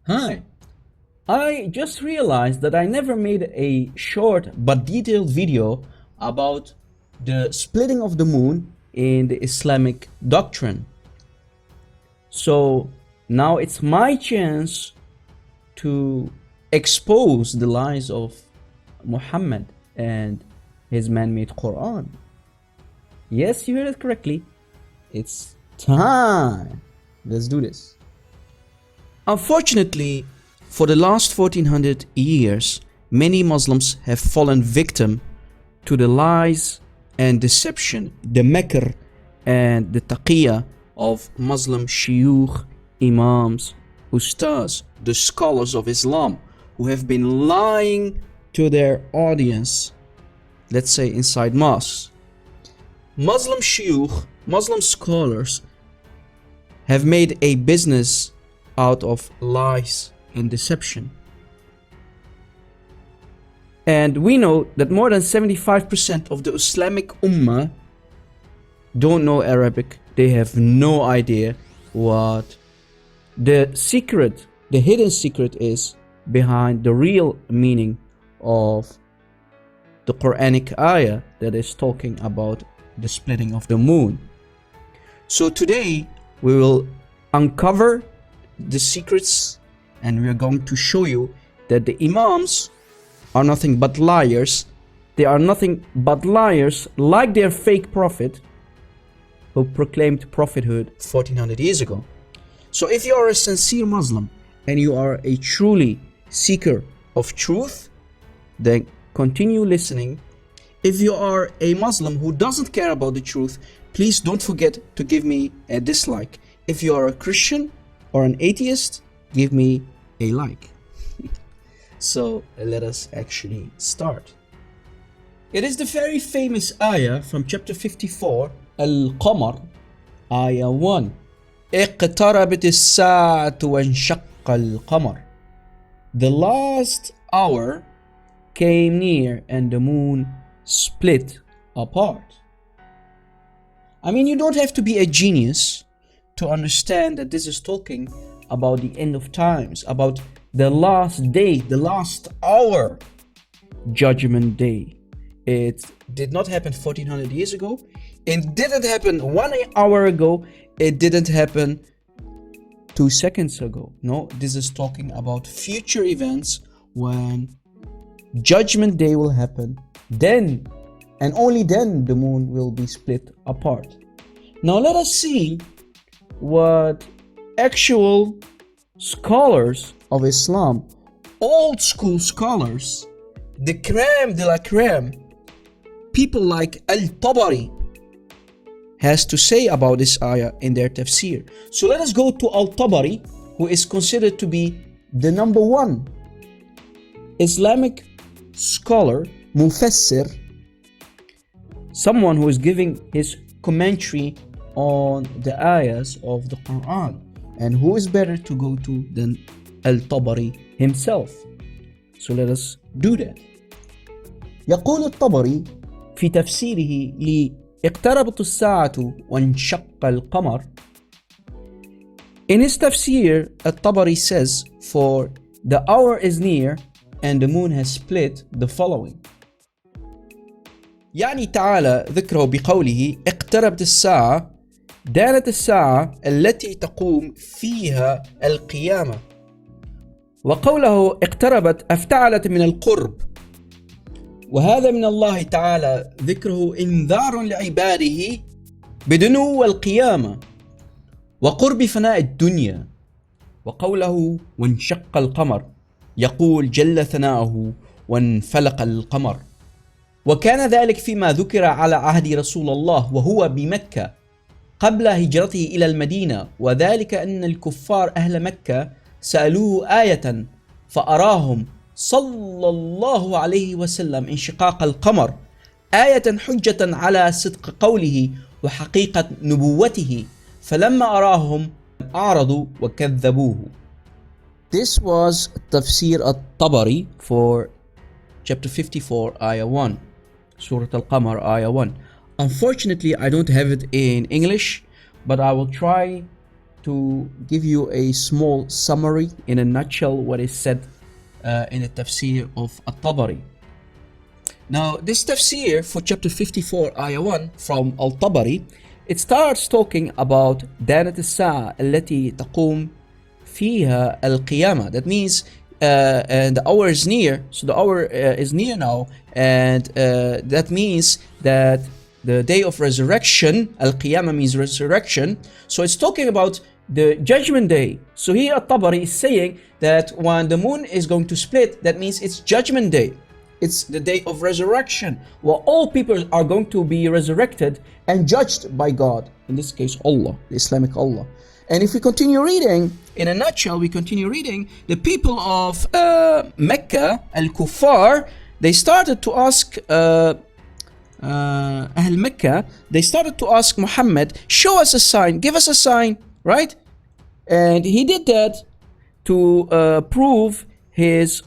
Hi, I just realized that I never made a short but detailed video about the splitting of the moon in the Islamic doctrine. So now it's my chance to expose the lies of Muhammad and his man-made Quran. Yes, you heard it correctly. It's time. Let's do this. Unfortunately, for the last 1400 years, many Muslims have fallen victim to the lies and deception, the makr and the taqiyya of Muslim shuyukh, imams, ustaz, the scholars of Islam, who have been lying to their audience, let's say inside mosques. Muslim shuyukh, Muslim scholars have made a business out of lies and deception. And we know that more than 75% of the Islamic Ummah don't know Arabic. They have no idea what the secret, the hidden secret is behind the real meaning of the Quranic ayah that is talking about the splitting of the moon. So today we will uncover the secrets, and we are going to show you that the Imams are nothing but liars. They are nothing but liars like their fake prophet who proclaimed prophethood 1400 years ago. So if you are a sincere Muslim and you are a truly seeker of truth, then continue listening. If you are a Muslim who doesn't care about the truth, please don't forget to give me a dislike. If you are a Christian or an atheist, give me a like. So let us actually start. It is the very famous ayah from chapter 54, القمر, ayah 1. اقتربت الساعة وانشق القمر. The last hour came near and the moon split apart. I mean, you don't have to be a genius to understand that this is talking about the end of times, about the last day, the last hour, Judgment Day. It did not happen 1400 years ago. It didn't happen 1 hour ago. It didn't happen 2 seconds ago. No, this is talking about future events when Judgment Day will happen. Then, and only then, the moon will be split apart. Now let us see what actual scholars of Islam, old school scholars, the crème de la crème, people like Al-Tabari, has to say about this ayah in their tafsir. So let us go to Al-Tabari, who is considered to be the number one Islamic scholar, mufassir, someone who is giving his commentary on the ayahs of the Quran. And who is better to go to than Al-Tabari himself? So let us do that. يقول الطبري في تفسيره اقتربت الساعة وانشق القمر. In his tafsir, Al-Tabari says, for the hour is near and the moon has split, the following. يعني تعالى ذكره بقوله اقتربت الساعة، دانت الساعة التي تقوم فيها القيامة. وقوله اقتربت افتعلت من القرب، وهذا من الله تعالى ذكره انذار لعباده بدنو القيامة وقرب فناء الدنيا. وقوله وانشق القمر، يقول جل ثناؤه وانفلق القمر. وكان ذلك فيما ذكر على عهد رسول الله وهو بمكة قبل هجرته إلى المدينة، وذلك أن الكفار أهل مكة سألوه آية فأراهم صلى الله عليه وسلم انشقاق القمر آية حجة على صدق قوله وحقيقة نبوته، فلما أراهم أعرضوا وكذبوه. This was Tafsir al-Tabari for chapter 54, ayah 1, Surah Al-Qamar, ayah 1. Unfortunately, I don't have it in English, but I will try to give you a small summary in a nutshell what is said in the tafsir of At-Tabari. Now, this tafsir for chapter 54, ayah 1 from Al-Tabari, it starts talking about دانت الساعة التي تقوم فيها القيامة. That means and the hour is near, so the hour is near now, and that means that the day of resurrection, al-qiyamah means resurrection, so it's talking about the judgment day. So here At-Tabari is saying that when the moon is going to split, that means it's judgment day. It's the day of resurrection, where all people are going to be resurrected and judged by God, in this case Allah, the Islamic Allah. And if we continue reading, in a nutshell, we continue reading, the people of Mecca, al-Kuffar, they started to ask Ahl Mecca, they started to ask Muhammad, show us a sign, give us a sign, right? And he did that to prove his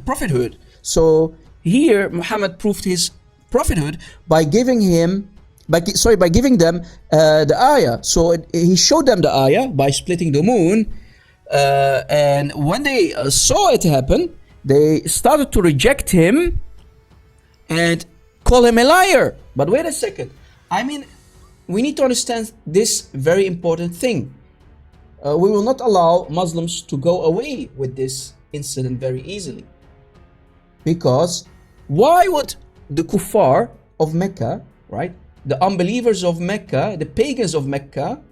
prophethood. So here Muhammad proved his prophethood by giving them the ayah. So he showed them the ayah by splitting the moon, and when they saw it happen, they started to reject him and call him a liar. But wait a second, I mean, we need to understand this very important thing. We will not allow Muslims to go away with this incident very easily, because why would the kuffar of Mecca, right, the unbelievers of Mecca, the pagans of Mecca,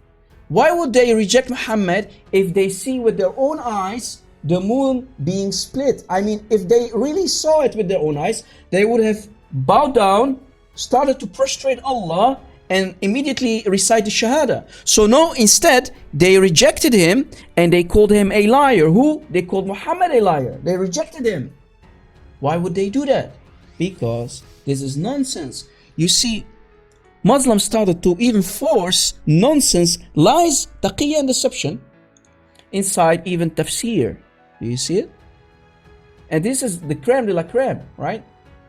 why would they reject Muhammad if they see with their own eyes the moon being split? I mean, if they really saw it with their own eyes, they would have bowed down, started to prostrate Allah, and immediately recite the Shahada. So no, instead, they rejected him and they called him a liar. Who? They called Muhammad a liar. They rejected him. Why would they do that? Because this is nonsense. You see, Muslims started to even force nonsense, lies, taqiyya and deception inside even tafsir. Do you see it? And this is the creme de la creme, right?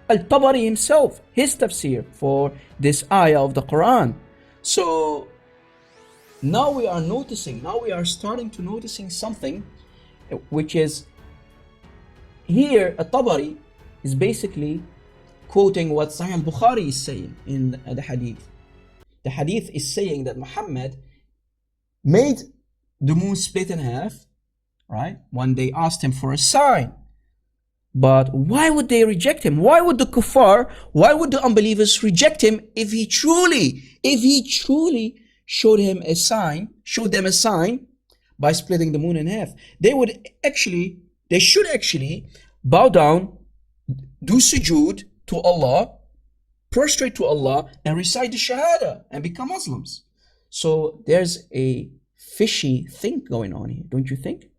Al-Tabari himself, his tafsir for this ayah of the Quran. So now we are starting to noticing something, which is here At-Tabari is basically quoting what Sahih al-Bukhari is saying in the hadith. The hadith is saying that Muhammad made the moon split in half, right, when they asked him for a sign. But why would they reject him? Why would the kuffar, why would the unbelievers reject him if he truly showed them a sign by splitting the moon in half? They should actually bow down, do sujood to Allah, prostrate to Allah, and recite the Shahada and become Muslims. So there's a fishy thing going on here, don't you think?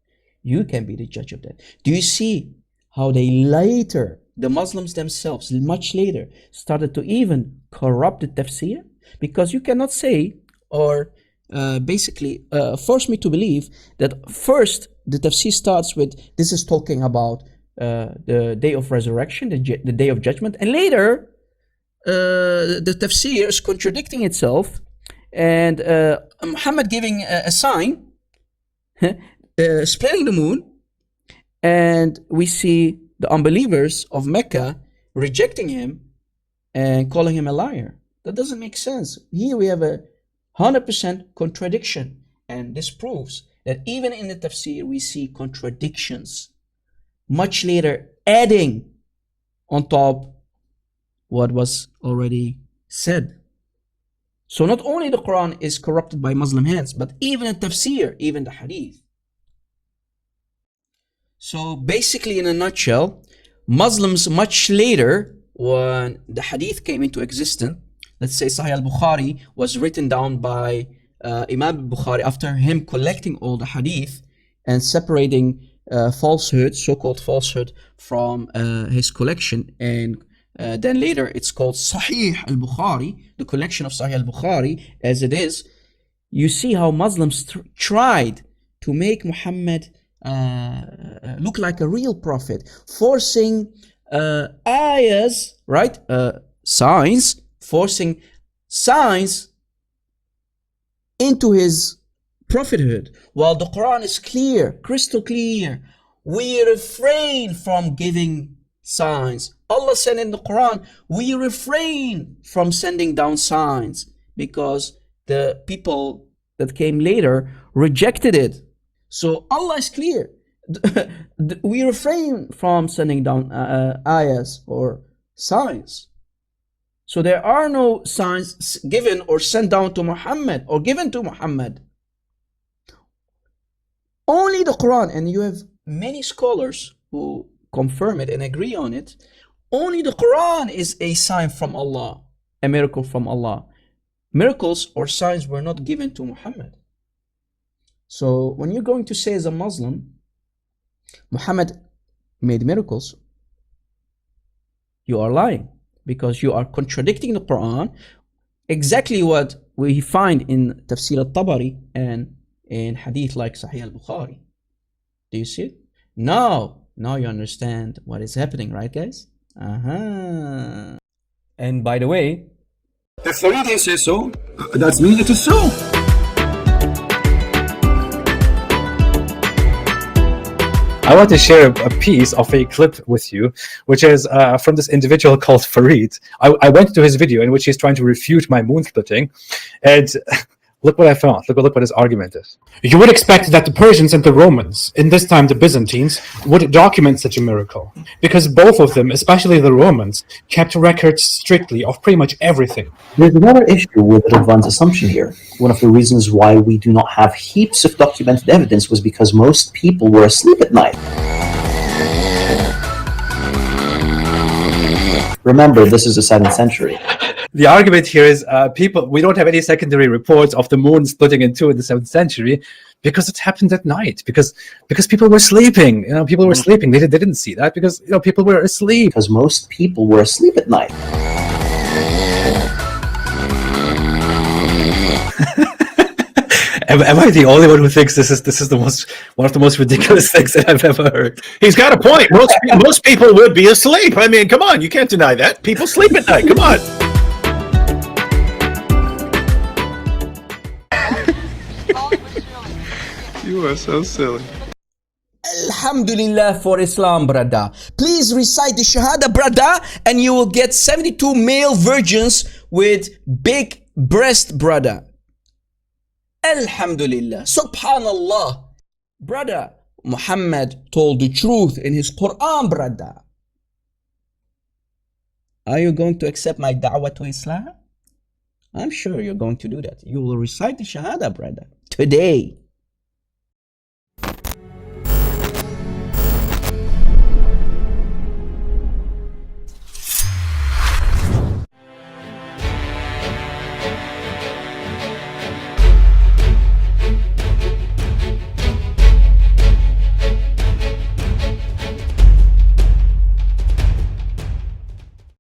You can be the judge of that. Do you see how they later, the Muslims themselves, much later, started to even corrupt the tafsir? Because you cannot say, or force me to believe that first the tafsir starts with, this is talking about the day of resurrection, the day of judgment, and later the tafsir is contradicting itself, and Muhammad giving a sign, splitting the moon, and we see the unbelievers of Mecca rejecting him and calling him a liar. That doesn't make sense. Here we have a 100% contradiction, and this proves that even in the tafsir we see contradictions, much later adding on top what was already said. So not only the Quran is corrupted by Muslim hands, but even the tafsir, even the hadith. So basically, in a nutshell, Muslims much later, when the hadith came into existence, let's say Sahih al-Bukhari was written down by Imam al-Bukhari after him collecting all the hadith and separating falsehood, so-called falsehood, from his collection, and then later it's called Sahih al-Bukhari, the collection of Sahih al-Bukhari as it is. You see how Muslims tried to make Muhammad look like a real prophet, forcing ayahs, right, signs, forcing signs into his prophethood, while the Quran is clear, crystal clear. We refrain from giving signs. Allah said in the Quran, we refrain from sending down signs because the people that came later rejected it. So Allah is clear. We refrain from sending down ayahs or signs. So there are no signs given or sent down to Muhammad or given to Muhammad. Only the Quran, and you have many scholars who confirm it and agree on it. Only the Quran is a sign from Allah, a miracle from Allah. Miracles or signs were not given to Muhammad. So when you're going to say as a Muslim, Muhammad made miracles, you are lying, because you are contradicting the Quran, exactly what we find in Tafsir al-Tabari and in hadith like Sahih al-Bukhari. Do you see it? Now you understand what is happening, right, guys? And by the way, if the reading says so, that means it is so. I want to share a piece of a clip with you, which is from this individual called Farid. I went to his video in which he's trying to refute my moon splitting, and look what I found. Look what his argument is. You would expect that the Persians and the Romans, in this time the Byzantines, would document such a miracle, because both of them, especially the Romans, kept records strictly of pretty much everything. There's another issue with Ridwan's assumption here. One of the reasons why we do not have heaps of documented evidence was because most people were asleep at night. Remember, this is the 7th century. The argument here is we don't have any secondary reports of the moon splitting in two in the 7th century because it happened at night, because people were sleeping. People were sleeping. They didn't see that because people were asleep. Because most people were asleep at night. Am I the only one who thinks this is one of the most ridiculous things that I've ever heard? He's got a point. Most people would be asleep. I mean, come on, you can't deny that. People sleep at night. Come on. You are so silly. Alhamdulillah for Islam, brother. Please recite the Shahada, brother, and you will get 72 male virgins with big breast, brother. Alhamdulillah. Subhanallah. Brother, Muhammad told the truth in his Quran, brother. Are you going to accept my da'wah to Islam? I'm sure you're going to do that. You will recite the Shahada, brother, today.